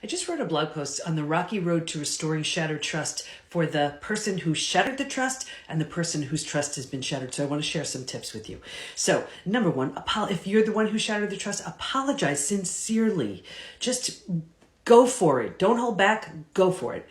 I just wrote a blog post on the rocky road to restoring shattered trust for the person who shattered the trust and the person whose trust has been shattered. So I want to share some tips with you. So number one, if you're the one who shattered the trust, apologize sincerely. Just go for it. Don't hold back. Go for it.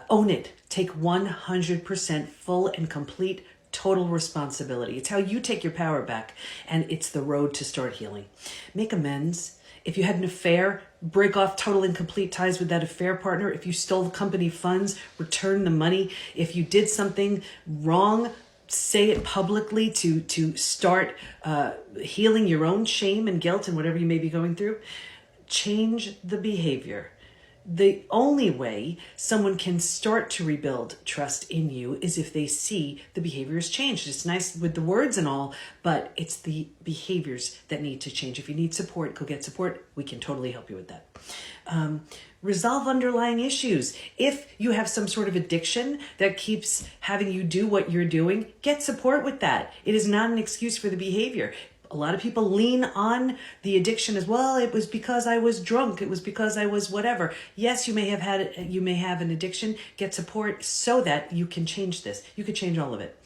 Own it. Take 100% full and complete total responsibility. It's how you take your power back, and it's the road to start healing. Make amends. If you had an affair, break off total and complete ties with that affair partner. If you stole company funds, return the money. If you did something wrong, say it publicly to start healing your own shame and guilt and whatever you may be going through. Change the behavior. The only way someone can start to rebuild trust in you is if they see the behavior has changed. It's nice with the words and all, but it's the behaviors that need to change. If you need support, go get support. We can totally help you with that. Resolve underlying issues. If you have some sort of addiction that keeps having you do what you're doing, get support with that. It is not an excuse for the behavior. A lot of people lean on the addiction as well. It was because I was drunk. It was because I was whatever. Yes, you may have an addiction. Get support so that you can change this. You could change all of it.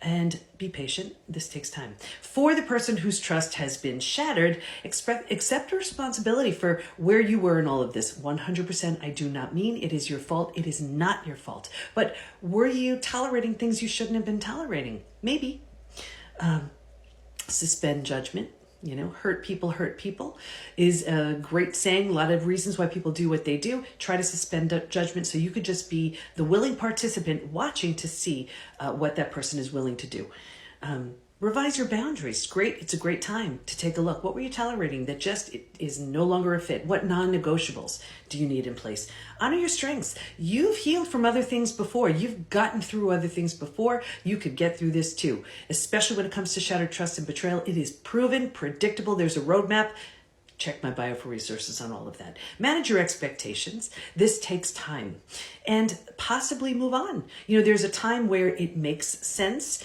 And be patient. This takes time. For the person whose trust has been shattered, accept responsibility for where you were in all of this. 100%. I do not mean it is your fault. It is not your fault. But were you tolerating things you shouldn't have been tolerating? Maybe. Suspend judgment. Hurt people is a great saying. A lot of reasons why people do what they do. Try to suspend judgment so you could just be the willing participant watching to see what that person is willing to do. Revise your boundaries. Great. It's a great time to take a look. What were you tolerating that just is no longer a fit? What non-negotiables do you need in place? Honor your strengths. You've healed from other things before. You've gotten through other things before. You could get through this too, especially when it comes to shattered trust and betrayal. It is proven, predictable. There's a roadmap. Check my bio for resources on all of that. Manage your expectations. This takes time. And possibly move on. There's a time where it makes sense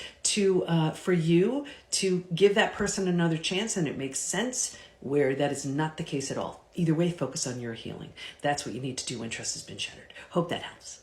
for you to give that person another chance, and it makes sense where that is not the case at all. Either way, focus on your healing. That's what you need to do when trust has been shattered. Hope that helps.